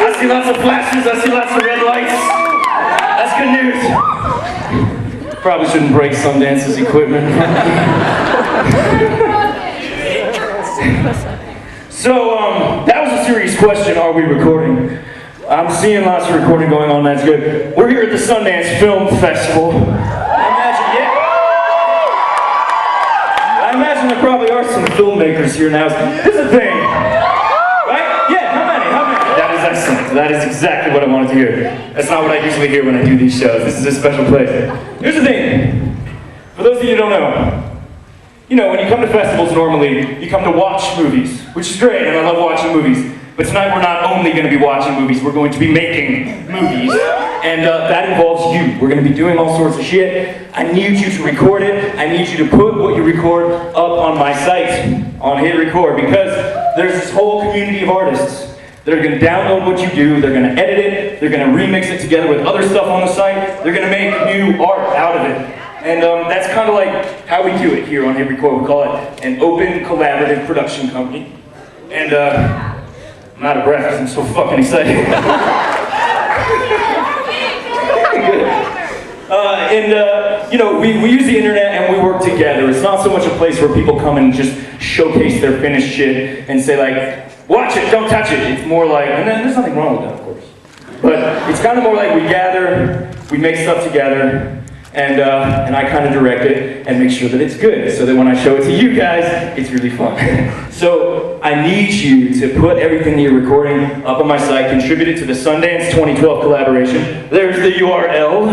I see lots of flashes, I see lots of red lights. That's good news. Probably shouldn't break Sundance's equipment. So, that was a serious question, are we recording? I'm seeing lots of recording going on, that's good. We're here at the Sundance Film Festival. I imagine there probably are some filmmakers here now. Here's the thing. Right? Yeah, how many? That is excellent. That is exactly what I wanted to hear. That's not what I usually hear when I do these shows. This is a special place. Here's the thing. For those of you who don't know, when you come to festivals normally, you come to watch movies, which is great, and I love watching movies. But tonight we're not only going to be watching movies, we're going to be making movies. And that involves you. We're going to be doing all sorts of shit. I need you to record it. I need you to put what you record up on my site, on hitRECord, because there's this whole community of artists that are going to download what you do, they're going to edit it, they're going to remix it together with other stuff on the site, they're going to make new art out of it. And that's kind of like how we do it here on hitRECord. We call it an open, collaborative production company. And I'm out of breath because I'm so fucking excited. We use the internet and we work together. It's not so much a place where people come and just showcase their finished shit and say like, watch it, don't touch it. It's more like, and then there's nothing wrong with that, of course. But it's kind of more like we gather, we make stuff together, and I kind of direct it and make sure that it's good, so that when I show it to you guys, it's really fun. So I need you to put everything that you're recording up on my site, contribute it to the Sundance 2012 collaboration. There's the URL.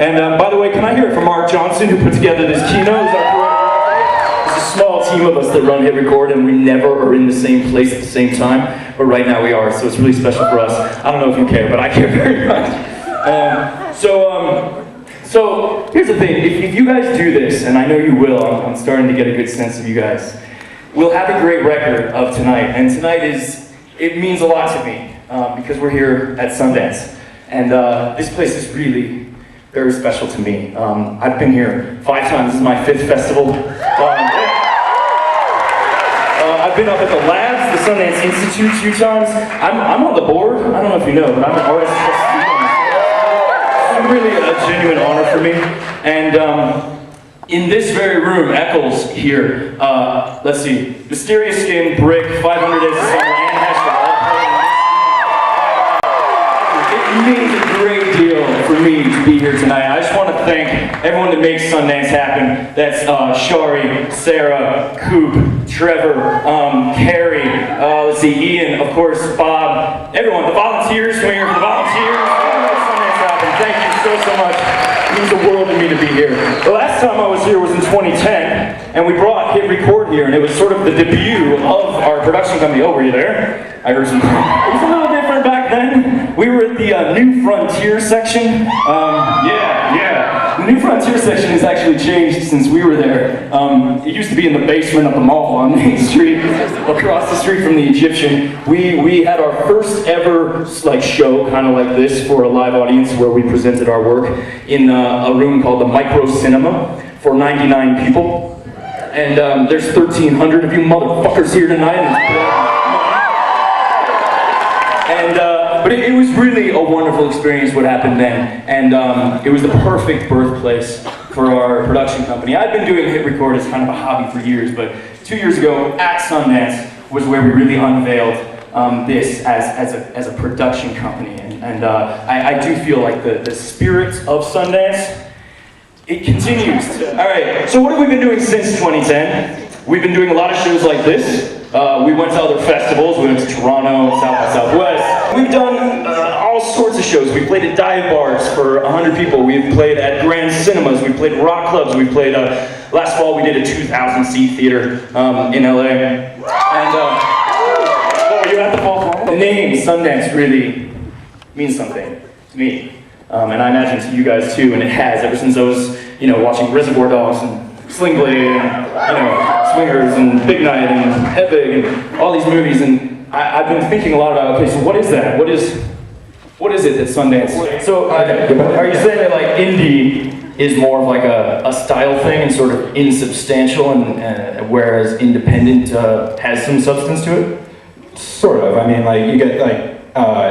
And by the way, can I hear it from Mark Johnson, who put together this keynote? It's a small team of us that run hitRECord, and we never are in the same place at the same time. But right now we are, so it's really special for us. I don't know if you care, but I care very much. So here's the thing, if you guys do this, and I know you will, I'm starting to get a good sense of you guys, we'll have a great record of tonight. And tonight it means a lot to me, because we're here at Sundance. And this place is really very special to me. I've been here 5 times, this is my 5th festival. I've been up at the labs, the Sundance Institute 2 times. I'm on the board, I don't know if you know, but I'm an artist. It's really a genuine honor for me. And in this very room, Eccles here, let's see, Mysterious Skin, Brick, 500 Days of Summer, and Hester. It means a great deal for me to be here tonight. I just want to thank everyone that makes Sundance happen. That's Shari, Sarah, Coop, Trevor, Carrie, let's see, Ian, of course, Bob, everyone, the volunteers, we're here for the volunteers. Thank you so much. It means the world to me to be here. The last time I was here was in 2010, and we brought hitRECord here, and it was sort of the debut of our production company. Oh, were you there? I heard some. It was a little different back then. We were at the New Frontier section. The New Frontier section has actually changed since we were there. It used to be in the basement of the mall on Main Street, across the street from the Egyptian. We had our first ever show, kind of like this, for a live audience where we presented our work in a room called the Micro Cinema for 99 people. And there's 1,300 of you motherfuckers here tonight. But it was really a wonderful experience what happened then, and it was the perfect birthplace for our production company. I'd been doing hitRECord as kind of a hobby for years, but 2 years ago at Sundance was where we really unveiled this as a production company, and I do feel like the spirit of Sundance, it continues. All right, so what have we been doing since 2010? We've been doing a lot of shows like this. We went to other festivals. We went to Toronto, South by Southwest. We've done all sorts of shows. We played at dive bars for 100 people. We've played at grand cinemas. We played rock clubs. We played, last fall we did a 2,000-seat theater in LA. And, you have the fall? The name Sundance really means something to me. And I imagine to you guys too, and it has ever since I was watching Reservoir Dogs and Sling Blade and, Swingers and Big Night and Hedwig and all these movies, and I've been thinking a lot about, okay, so what is that? What is it that Sundance? So are you saying that like indie is more of like a style thing and sort of insubstantial, and whereas independent has some substance to it? Sort of. I mean, like you get like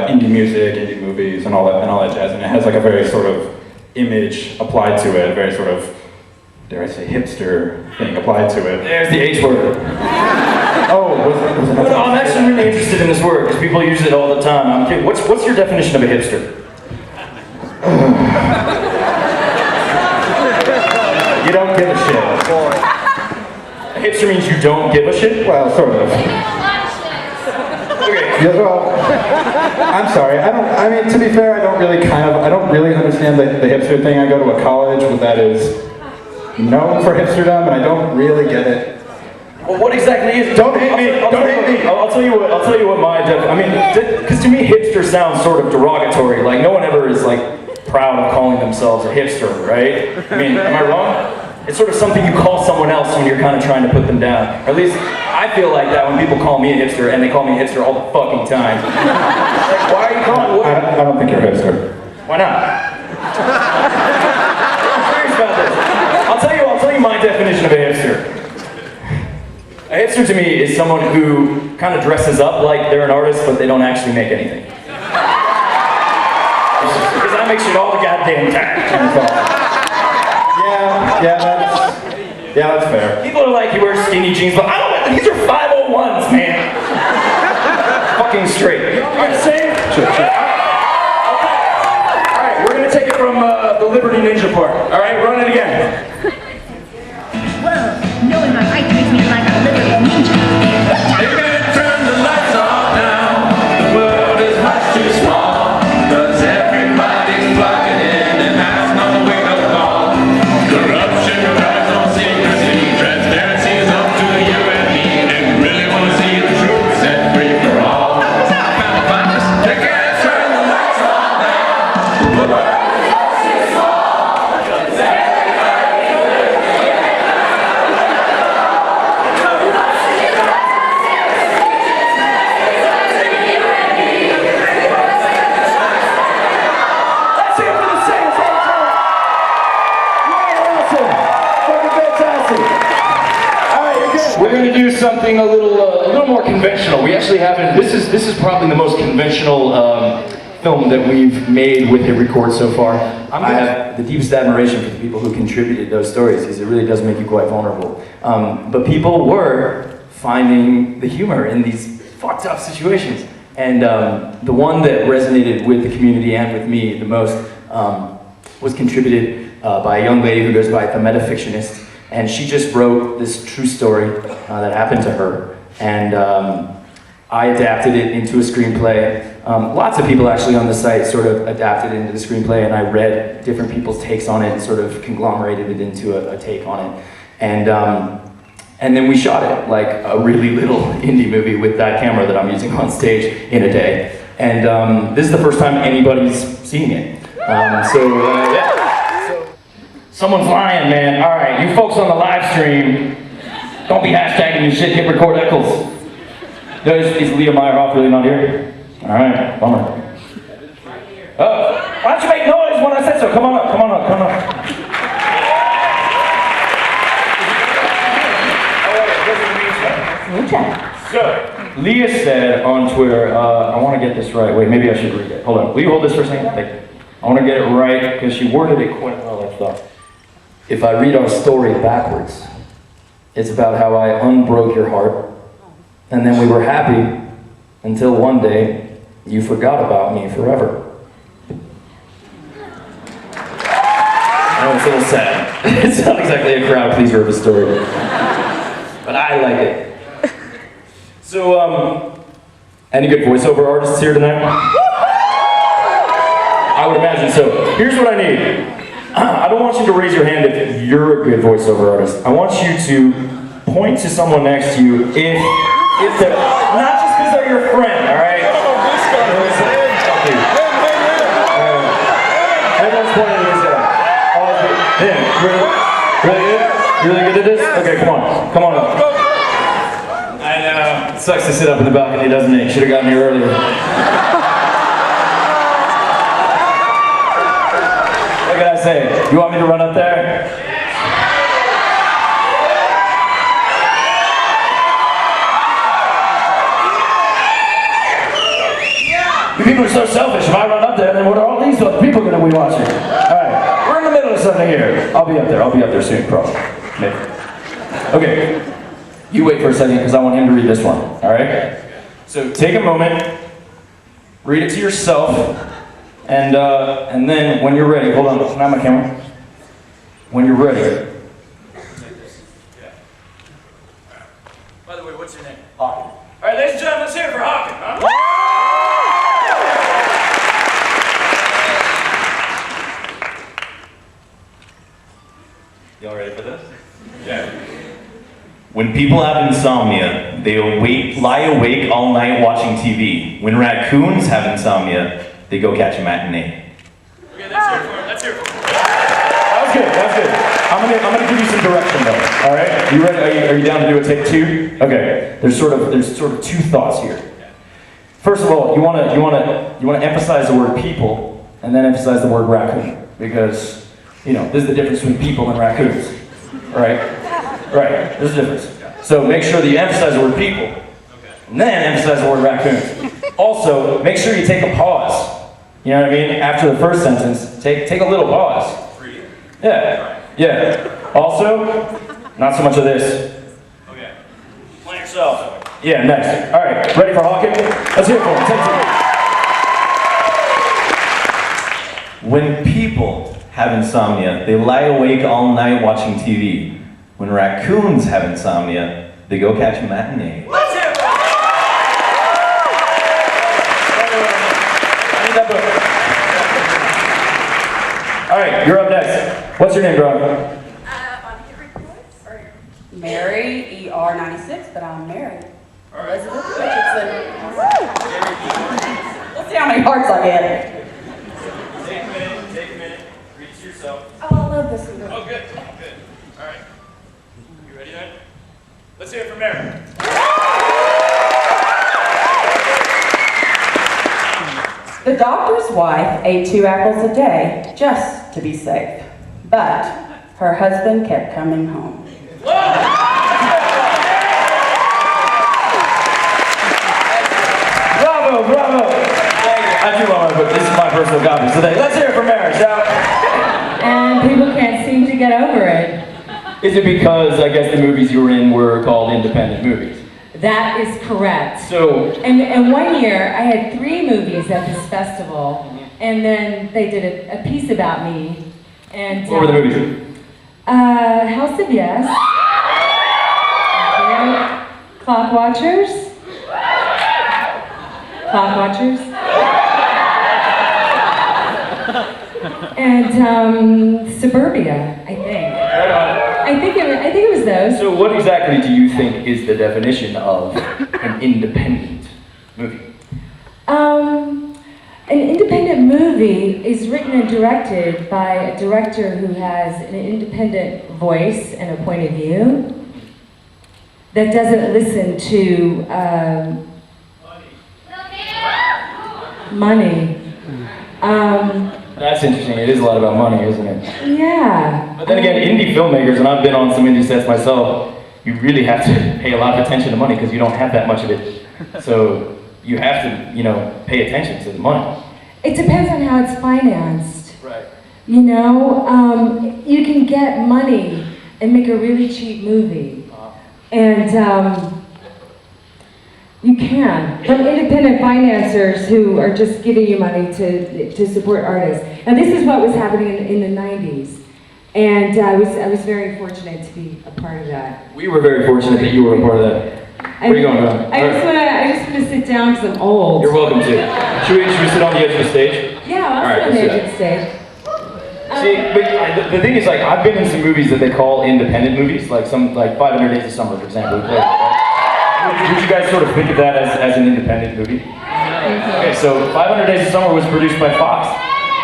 indie music, indie movies, and all that jazz, and it has like a very sort of image applied to it, a very sort of, dare I say, hipster thing applied to it. There's the H word. Oh, was it? No, I'm actually really interested in this word because people use it all the time. I'm kidding. What's your definition of a hipster? You don't give a shit. A hipster means you don't give a shit? Well, sort of. Okay. Yeah, well, I'm sorry. I mean, to be fair, I don't really understand the hipster thing. I go to a college that is known for hipsterdom, and I don't really get it. Well, what exactly is it? Don't hate me! Don't hate me! I'll tell you what my because to me hipster sounds sort of derogatory. Like no one ever is like proud of calling themselves a hipster, right? I mean, am I wrong? It's sort of something you call someone else when you're kind of trying to put them down. Or at least I feel like that when people call me a hipster, and they call me a hipster all the fucking time. Like, why are you calling me? I don't think you're a hipster. Why not? I'm serious about this. I'll tell you my definition of a hipster. A hipster to me is someone who kind of dresses up like they're an artist, but they don't actually make anything. Because I make shit all the goddamn time. Yeah, that's fair. People are like, you wear skinny jeans, but I don't. These are 501s, man. Fucking straight. You know what I'm saying? Sure. Okay. All right, we're gonna take it from the Liberty Ninja part. All right, run it again. Whoa, knowing my right makes me like a Liberty Ninja. You can turn the lights off now. The world is much too small. 'Cause everybody's plugging in and has no wake-up call. Corruption thrives on secrecy. Transparency is up to you and me. And we really want to see the truth set free for all. You can turn the lights off now. The world is much too small. 'Cause We're going to do something a little more conventional. We actually haven't. This is probably the most conventional film that we've made with hitRECord so far. I have the deepest admiration for the people who contributed those stories because it really does make you quite vulnerable. But people were finding the humor in these fucked up situations, and the one that resonated with the community and with me the most was contributed by a young lady who goes by the Metafictionist. And she just wrote this true story that happened to her, and I adapted it into a screenplay. Lots of people actually on the site sort of adapted it into the screenplay, and I read different people's takes on it and sort of conglomerated it into a take on it. And then we shot it like a really little indie movie with that camera that I'm using on stage in a day. And this is the first time anybody's seeing it. Yeah. Someone's lying, man. All right, you folks on the live stream, don't be hashtagging your shit, hitRECord Eccles. Is Leah Meyerhoff really not here? All right, bummer. Oh, why don't you make noise when I said so? Come on up, come on up, come on up. So, Leah said on Twitter, I want to get this right. Wait, maybe I should read it. Hold on, will you hold this for a second? I want to get it right, because she worded it quite well, I thought. If I read our story backwards, it's about how I unbroke your heart, and then we were happy until one day you forgot about me forever. I know it's a little sad. It's not exactly a crowd pleaser of a story, but I like it. So, any good voiceover artists here tonight? I would imagine so. Here's what I need. I don't want you to raise your hand if you're a good voiceover artist. I want you to point to someone next to you if they're, not just because they're your friend, all right? Everyone's pointing to his head. Him. good at this? Okay, come on. Come on up. I know. It sucks to sit up in the balcony, doesn't it? Should have gotten here earlier. What can I say? You want me to run up there? You people are so selfish. If I run up there, then what are all these other people going to be watching? Alright, we're in the middle of something here. I'll be up there soon, probably. Maybe. Okay, you wait for a second because I want him to read this one. Alright? So take a moment, read it to yourself, and then when you're ready, hold on, can I have my camera? When you're ready. By the way, what's your name? Hawken. Alright, ladies and gentlemen, let's hear it for Hawken, huh? Y'all ready for this? Yeah. When people have insomnia, they lie awake all night watching TV. When raccoons have insomnia, they go catch a matinee. Okay, let's hear it for him. Let's hear it for him. That was good. That was good. I'm gonna give you some direction though. All right? You ready? Are you down to do a take two? Okay. There's sort of two thoughts here. First of all, you wanna emphasize the word people, and then emphasize the word raccoon, because this is the difference between people and raccoons. Right? Right. There's a difference. So make sure that you emphasize the word people, and then emphasize the word raccoons. Also, make sure you take a pause. You know what I mean? After the first sentence, take a little pause. Yeah. Yeah. Also, not so much of this. Okay. Plan yourself. Yeah, next. All right. Ready for Hawken? Let's hear it for him. Take two. When people have insomnia, they lie awake all night watching TV. When raccoons have insomnia, they go catch a matinee. Let's hear it for him. I need that book. All right, you're up next. What's your name, bro? On hitRECord, Mary, ER96, but I'm married. Elizabeth Richardson. Let's see how many hearts I get. Take a minute. Read it to yourself. Oh, I love this one. Oh, good. Good. All right. You ready then? Let's hear it from Mary. The doctor's wife ate 2 apples a day just to be safe, but her husband kept coming home. Bravo, bravo. I do want to put this is my personal copy today. Let's hear it from Mary, shall we? And people can't seem to get over it. Is it because I guess the movies you were in were called independent movies? That is correct. So, And one year, I had 3 movies at this festival, and then they did a piece about me. And what were the movies? House of Yes. Clock Watchers. And Suburbia, I think. I think it was those. So what exactly do you think is the definition of an independent movie? An independent movie is written and directed by a director who has an independent voice and a point of view that doesn't listen to money. That's interesting. It is a lot about money, isn't it? Yeah. But then again, indie filmmakers, and I've been on some indie sets myself, you really have to pay a lot of attention to money because you don't have that much of it. So you have to, pay attention to the money. It depends on how it's financed. Right. You can get money and make a really cheap movie. And you can. From independent financiers who are just giving you money to support artists. And this is what was happening in the 90s. And I was very fortunate to be a part of that. We were very fortunate that you were a part of that. Where are you going, Ron? I just want to sit down because I'm old. You're welcome to. Should we sit on the edge of the stage? Yeah, I'll sit on the edge of the stage. See, but the thing is, I've been in some movies that they call independent movies, like 500 Days of Summer, for example. Would you guys sort of think of that as an independent movie? Okay, so 500 Days of Summer was produced by Fox,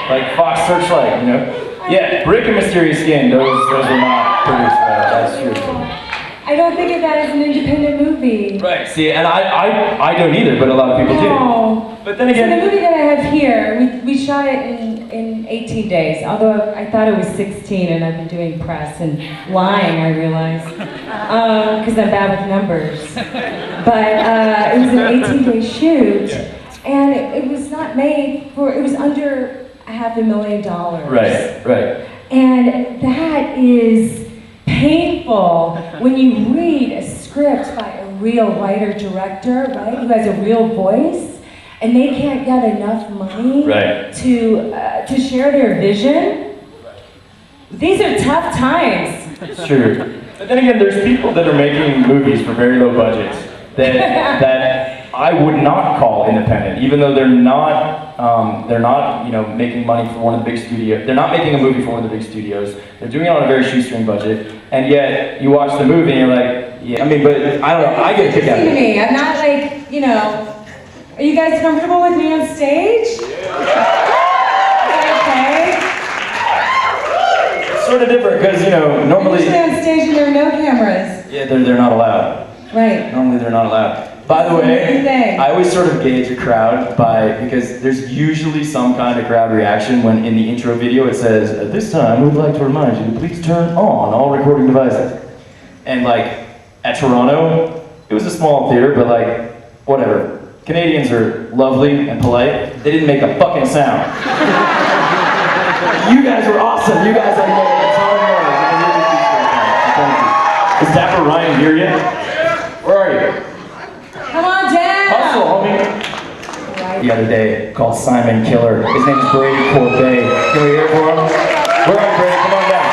like Fox Searchlight, Yeah, Brick and Mysterious Skin, those were not. produced by us. That's true. I don't think of that as an independent movie. Right. See, and I don't either, but a lot of people do. No. But then So again, the movie that I have here, we shot it in 18 days, although I thought it was 16 and I've been doing press and lying, I realize, because I'm bad with numbers. But it was an 18-day shoot, and it was not made for, it was under $500,000. right. And that is painful when you read a script by a real writer-director, right, who has a real voice, and they can't get enough money Right. to share their vision. These are tough times. Sure. But then again, there's people that are making movies for very low budgets that I would not call independent, even though they're not making money for one of the big studios. They're not making a movie for one of the big studios. They're doing it on a very shoestring budget, and yet you watch the movie and you're like, yeah. I mean, but I don't know. I get a kick out of it. I'm not like, are you guys comfortable with me on stage? Okay. It's sort of different because normally. Usually on stage there are no cameras. Yeah, they're not allowed. Right. Normally they're not allowed. By the way, I always sort of gauge a crowd because there's usually some kind of crowd reaction when in the intro video it says, at this time we'd like to remind you to please turn on all recording devices. And like at Toronto, it was a small theater, but like whatever. Canadians are lovely and polite. They didn't make a fucking sound. You guys were awesome. You guys made a ton of noise. I really appreciate that. Thank you. Is Dapper Ryan here yet? Where are you? Come on down. Hustle, homie. The other day, called Simon Killer. His name is Brady Corbet. Can we hear it for him? Where are you, Brady? Come on down.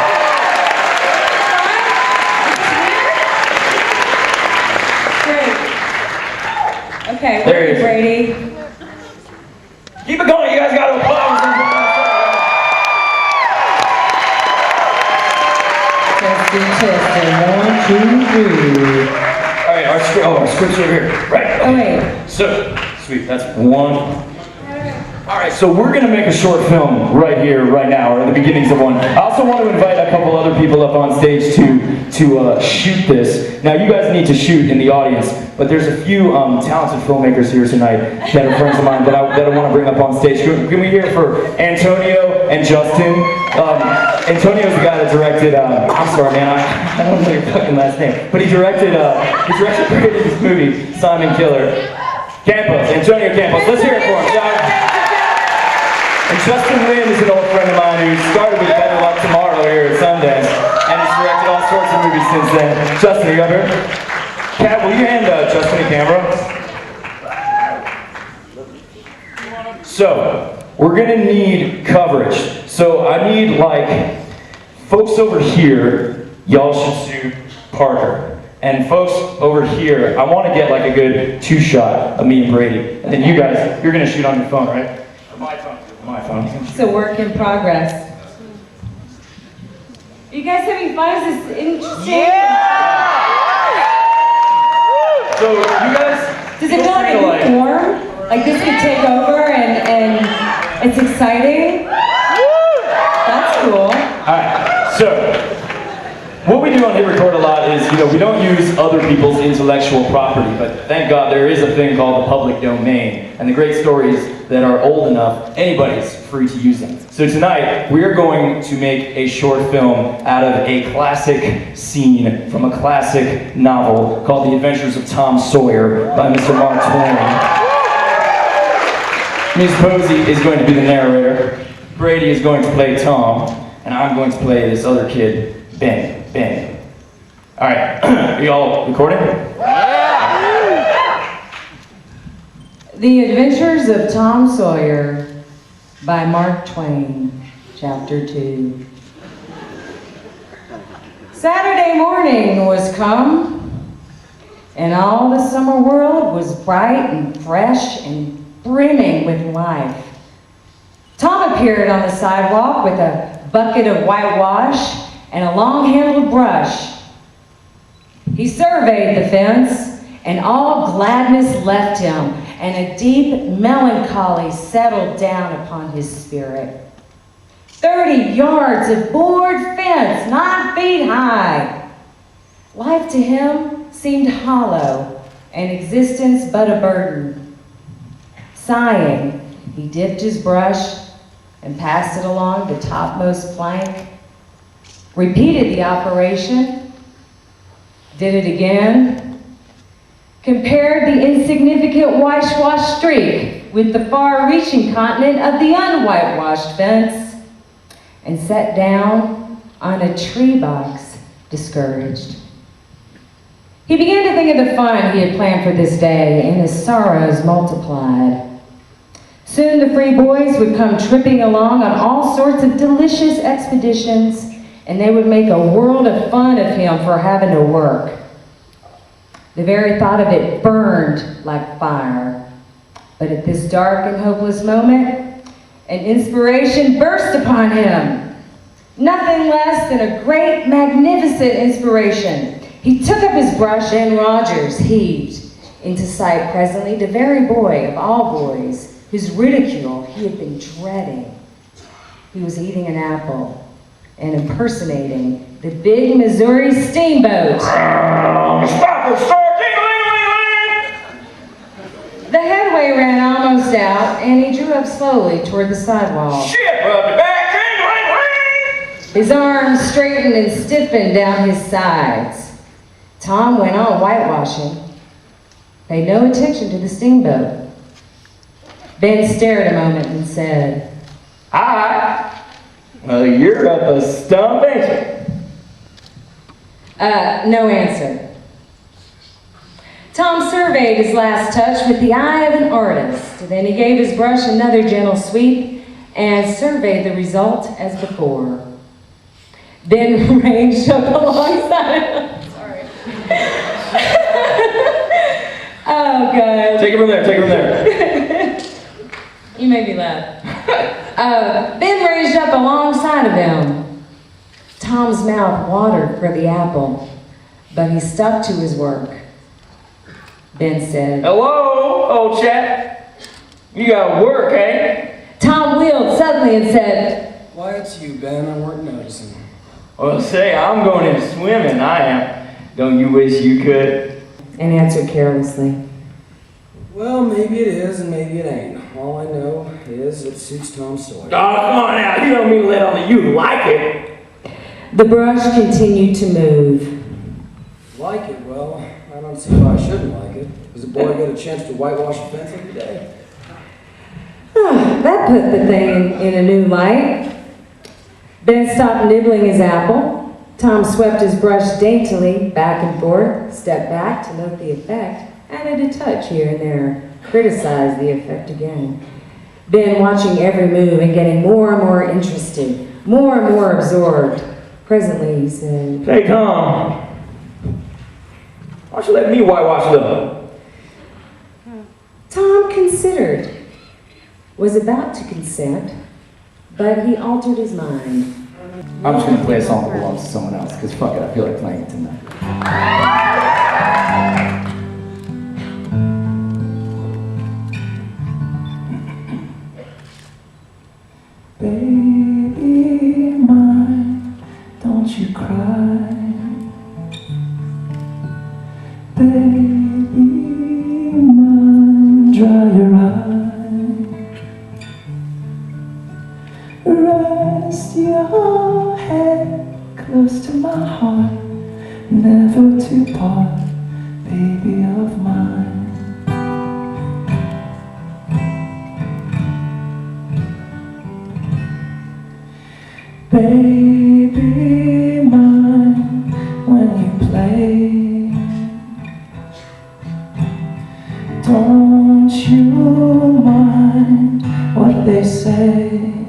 Great. Okay, There he is. Brady. Keep it going. You guys got to applaud. Testing. 1, 2, 3. All right, our script's over here. Right. Oh, wait. So, sweet, that's one. All right, so we're gonna make a short film right here, right now, or at the beginnings of one. I also want to invite a couple other people up on stage to shoot this. Now, you guys need to shoot in the audience, but there's a few talented filmmakers here tonight that are friends of mine that I want to bring up on stage. Can we hear it for Antonio and Justin? Antonio's the guy that directed, I'm sorry, man, I don't know your fucking last name, but he directed this movie, Simon Killer. Campos, Antonio Campos. Let's hear it for him, John. And Justin Lin is an old friend of mine who started with Better Luck Tomorrow here at Sundance, and he's directed all sorts of movies since then. Justin, are you up here? Kat, will you hand Justin a camera? So, we're gonna need coverage. So I need, like, folks over here, y'all should suit Parker. And folks over here, I want to get like a good 2-shot of me and Brady. And then you guys, you're gonna shoot on your phone, right? My phone. My phone. It's a work in progress. Are you guys having fun? Is this interesting? So you guys, Does it feel like a new form? Like this could take over and it's exciting? That's cool. Alright, so what we do on hitRECord a lot is, we don't use other people's intellectual property, but thank God there is a thing called the public domain. And the great stories that are old enough, anybody's free to use them. So tonight, we are going to make a short film out of a classic scene from a classic novel called The Adventures of Tom Sawyer by Mr. Mark Twain. Ms. Posey is going to be the narrator, Brady is going to play Tom, and I'm going to play this other kid, Ben. All right, are you all recording? The Adventures of Tom Sawyer by Mark Twain, Chapter 2. Saturday morning was come, and all the summer world was bright and fresh and brimming with life. Tom appeared on the sidewalk with a bucket of whitewash and a long-handled brush. He surveyed the fence, and all gladness left him, and a deep melancholy settled down upon his spirit. 30 yards of board fence, 9 feet high. Life to him seemed hollow, and existence but a burden. Sighing, he dipped his brush and passed it along the topmost plank, repeated the operation, did it again, compared the insignificant whitewash streak with the far-reaching continent of the unwhitewashed fence, and sat down on a tree box, discouraged. He began to think of the fun he had planned for this day, and his sorrows multiplied. Soon the free boys would come tripping along on all sorts of delicious expeditions, and they would make a world of fun of him for having to work. The very thought of it burned like fire. But at this dark and hopeless moment, an inspiration burst upon him. Nothing less than a great, magnificent inspiration. He took up his brush, and Rogers heaved into sight presently the very boy of all boys, whose ridicule he had been dreading. He was eating an apple and impersonating the big Missouri steamboat. Stop it, The headway ran almost out, and he drew up slowly toward the sidewalk. Shit, rub the back, His arms straightened and stiffened down his sides. Tom went on whitewashing, paid no attention to the steamboat. Ben stared a moment and said, Hi. Well, you're up a stump, ain't you? No answer. Tom surveyed his last touch with the eye of an artist. Then he gave his brush another gentle sweep and surveyed the result as before. Ben ranged up alongside him. Sorry. Oh, God. Take it from there. You made me laugh. Ben ranged up alongside of him. Tom's mouth watered for the apple, but he stuck to his work. Ben said, Hello, old chap. You got work, eh? Tom wheeled suddenly and said, Why, it's you, Ben. I weren't noticing. Well, say, I'm going in swimming, I am. Don't you wish you could? and answered carelessly, Well, maybe it is and maybe it ain't. All I know is it suits Tom Sawyer. Oh, come on now. You don't mean to let on that you like it. The brush continued to move. Like it? Well, I don't see why I shouldn't like it. Does a boy get a chance to whitewash a fence every day? That put the thing in a new light. Ben stopped nibbling his apple. Tom swept his brush daintily back and forth, stepped back to note the effect, added a touch here and there, criticized the effect again. Ben watching every move and getting more and more interested, more and more absorbed. Presently he said, Hey, Tom. Why don't you let me whitewash it up? Tom considered, was about to consent, but he altered his mind. I'm just going to play a song that belongs to someone else, because fuck it, I feel like playing it tonight. Baby mine, don't you cry. Baby mine, dry your eye. Rest your head close to my heart, never to part, baby of mine. Baby mine, when you play, don't you mind what they say.